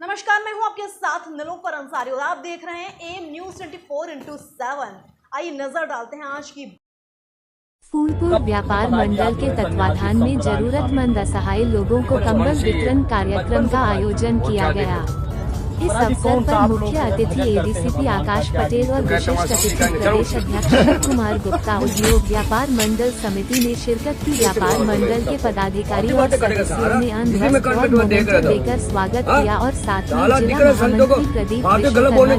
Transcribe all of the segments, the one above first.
नमस्कार, मैं हूं आपके साथ नीलोफर अंसारी और आप देख रहे हैं एम न्यूज 24/7। आइए नजर डालते हैं आज की। फूलपुर व्यापार मंडल के तत्वाधान में जरूरतमंद असहाय लोगों को कंबल वितरण कार्यक्रम का आयोजन किया गया। इस अवसर पर मुख्य अतिथि एडीसीपी आकाश पटेल और विशिष्ट अतिथि प्रदेश अध्यक्ष कुमार गुप्ता उद्योग व्यापार मंडल समिति ने शिरकत की। व्यापार मंडल के पदाधिकारी और सदस्यों ने अन्न और मोमेंटो देकर स्वागत किया और साथ में जिला महामंत्री प्रदीप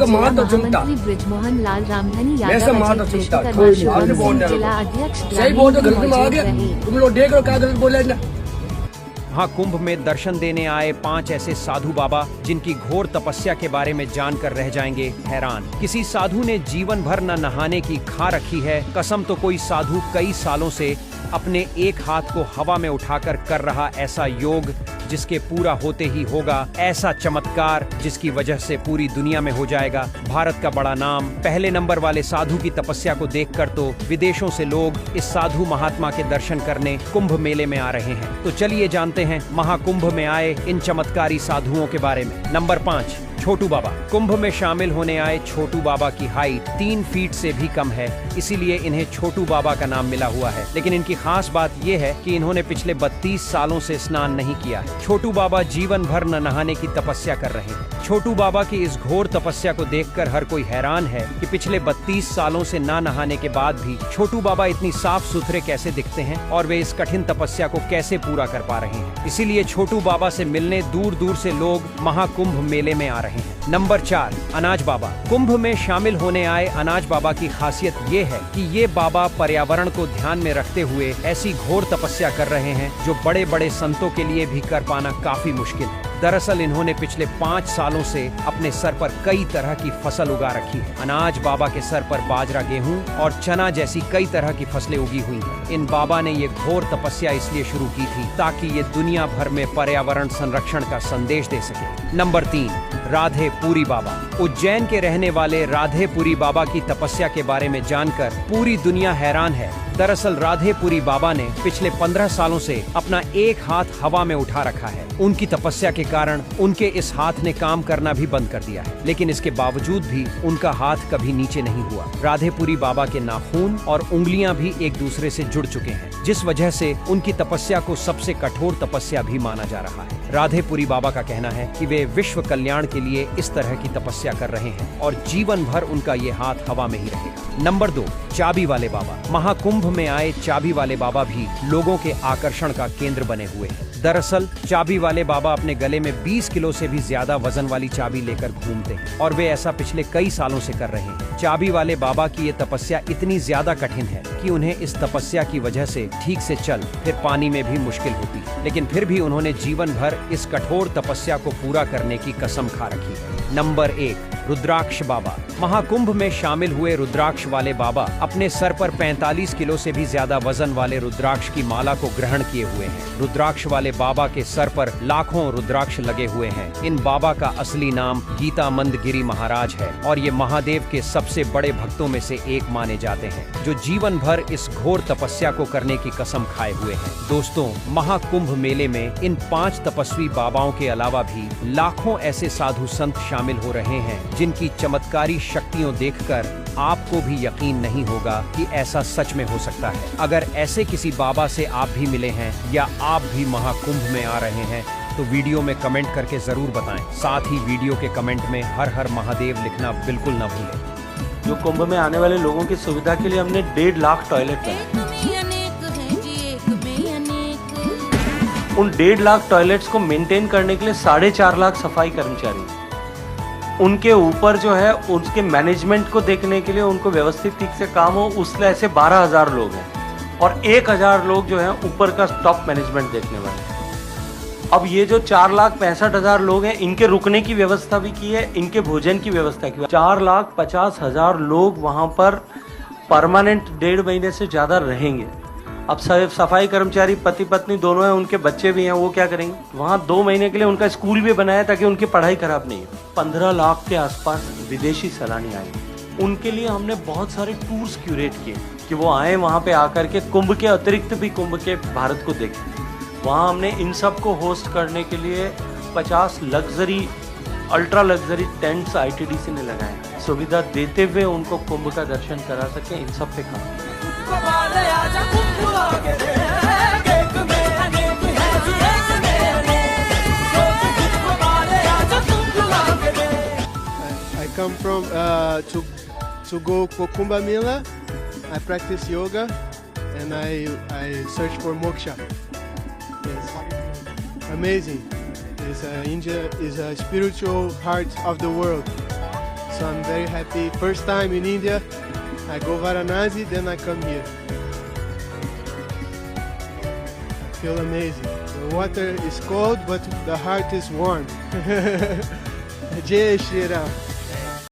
महामंत्री ब्रिजमोहन लाल रामधनी यादव जिला अध्यक्ष रहे। महाकुंभ में दर्शन देने आए 5 ऐसे साधु बाबा जिनकी घोर तपस्या के बारे में जानकर रह जाएंगे हैरान। किसी साधु ने जीवन भर न नहाने की खा रखी है कसम, तो कोई साधु कई सालों से अपने एक हाथ को हवा में उठाकर कर रहा ऐसा योग जिसके पूरा होते ही होगा ऐसा चमत्कार जिसकी वजह से पूरी दुनिया में हो जाएगा भारत का बड़ा नाम। पहले नंबर वाले साधु की तपस्या को देखकर तो विदेशों से लोग इस साधु महात्मा के दर्शन करने कुंभ मेले में आ रहे हैं। तो चलिए जानते हैं महाकुंभ में आए इन चमत्कारी साधुओं के बारे में। नंबर 5, छोटू बाबा। कुंभ में शामिल होने आए छोटू बाबा की हाइट 3 फीट से भी कम है, इसीलिए इन्हें छोटू बाबा का नाम मिला हुआ है। लेकिन इनकी खास बात यह है कि इन्होंने पिछले 32 सालों से स्नान नहीं किया है। छोटू बाबा जीवन भर न नहाने की तपस्या कर रहे हैं। छोटू बाबा की इस घोर तपस्या को देखकर हर कोई हैरान है कि पिछले 32 सालों से ना नहाने के बाद भी छोटू बाबा इतनी साफ सुथरे कैसे दिखते हैं और वे इस कठिन तपस्या को कैसे पूरा कर पा रहे हैं। इसीलिए छोटू बाबा से मिलने दूर दूर से लोग महाकुंभ मेले में आ रहे हैं। नंबर 4, अनाज बाबा। कुंभ में शामिल होने आए अनाज बाबा की खासियत ये है कि ये बाबा पर्यावरण को ध्यान में रखते हुए ऐसी घोर तपस्या कर रहे हैं जो बड़े बड़े संतों के लिए भी कर पाना काफी मुश्किल है। दरअसल इन्होंने पिछले 5 सालों से अपने सर पर कई तरह की फसल उगा रखी है। अनाज बाबा के सर पर बाजरा, गेहूं और चना जैसी कई तरह की फसलें उगी हुई हैं। इन बाबा ने ये घोर तपस्या इसलिए शुरू की थी ताकि ये दुनिया भर में पर्यावरण संरक्षण का संदेश दे सके। नंबर 3, राधेपुरी बाबा। उज्जैन के रहने वाले राधेपुरी बाबा की तपस्या के बारे में जानकर पूरी दुनिया हैरान है। दरअसल राधेपुरी बाबा ने पिछले 15 सालों से अपना एक हाथ हवा में उठा रखा है। उनकी तपस्या के कारण उनके इस हाथ ने काम करना भी बंद कर दिया है, लेकिन इसके बावजूद भी उनका हाथ कभी नीचे नहीं हुआ। राधेपुरी बाबा के नाखून और उंगलियां भी एक दूसरे से जुड़ चुके हैं, जिस वजह से उनकी तपस्या को सबसे कठोर तपस्या भी माना जा रहा है। राधेपुरी बाबा का कहना है कि वे विश्व कल्याण के लिए इस तरह की तपस्या कर रहे हैं और जीवन भर उनका ये हाथ हवा में ही रहेगा। नंबर 2, चाबी वाले बाबा। महाकुंभ में आए चाबी वाले बाबा भी लोगों के आकर्षण का केंद्र बने हुए हैं। दरअसल चाबी वाले बाबा अपने गले में 20 किलो से भी ज्यादा वजन वाली चाबी लेकर घूमते हैं और वे ऐसा पिछले कई सालों से कर रहे हैं। चाबी वाले बाबा की ये तपस्या इतनी ज्यादा कठिन है कि उन्हें इस तपस्या की वजह से ठीक से चल फिर पानी में भी मुश्किल होती है, लेकिन फिर भी उन्होंने जीवन भर इस कठोर तपस्या को पूरा करने की कसम खा रखी है। नंबर 1, रुद्राक्ष बाबा। महाकुंभ में शामिल हुए रुद्राक्ष वाले बाबा अपने सर पर 45 किलो से भी ज्यादा वजन वाले रुद्राक्ष की माला को ग्रहण किए हुए हैं। रुद्राक्ष वाले बाबा के सर पर लाखों रुद्राक्ष लगे हुए हैं। इन बाबा का असली नाम गीतामंद गिरी महाराज है और ये महादेव के सबसे बड़े भक्तों में से एक माने जाते हैं, जो जीवन भर इस घोर तपस्या को करने की कसम खाए हुए हैं। दोस्तों, महाकुंभ मेले में इन 5 तपस्वी बाबाओं के अलावा भी लाखों ऐसे साधु संत शामिल हो रहे हैं जिनकी चमत्कारी शक्तियों देखकर आपको भी यकीन नहीं होगा कि ऐसा सच में हो सकता है। अगर ऐसे किसी बाबा से आप भी मिले हैं या आप भी महाकुंभ में आ रहे हैं तो वीडियो में कमेंट करके जरूर बताएं। साथ ही वीडियो के कमेंट में हर हर महादेव लिखना बिल्कुल न भूलें। जो कुंभ में आने वाले लोगों की सुविधा के लिए हमने 1.5 लाख टॉयलेट बनाए। उन 1.5 लाख टॉयलेट्स को मेंटेन करने के लिए 4.5 लाख सफाई कर्मचारी, उनके ऊपर जो है उसके मैनेजमेंट को देखने के लिए उनको व्यवस्थित ठीक से काम हो, उसमें ऐसे 12,000 लोग हैं और 1,000 लोग जो हैं ऊपर का टॉप मैनेजमेंट देखने वाले। अब ये जो 4,65,000 लोग हैं, इनके रुकने की व्यवस्था भी की है, इनके भोजन की व्यवस्था की है। 4,50,000 लोग वहाँ पर परमानेंट 1.5 महीने से ज़्यादा रहेंगे। अब सफाई कर्मचारी पति पत्नी दोनों हैं, उनके बच्चे भी हैं, वो क्या करेंगे? वहाँ 2 महीने के लिए उनका स्कूल भी बनाया ताकि उनकी पढ़ाई खराब नहीं हो। 15 लाख के आसपास विदेशी सैलानी आएंगे, उनके लिए हमने बहुत सारे टूर्स क्यूरेट किए कि वो आए वहाँ पे आकर के कुंभ के अतिरिक्त भी कुंभ के भारत को देखें। वहाँ हमने इन सब को होस्ट करने के लिए 50 luxury ultra luxury tents ITDC ने लगाए हैं। सुविधा देते हुए उनको कुंभ का दर्शन करा सके, इन सब पे काम। I come from to go for Kumbh Mela. I practice yoga and I search for moksha. Yes. Amazing. India is a spiritual heart of the world. So I'm very happy. First time in India, I go Varanasi, then I come here. I feel amazing. The water is cold, but the heart is warm. Jai Shri Ram.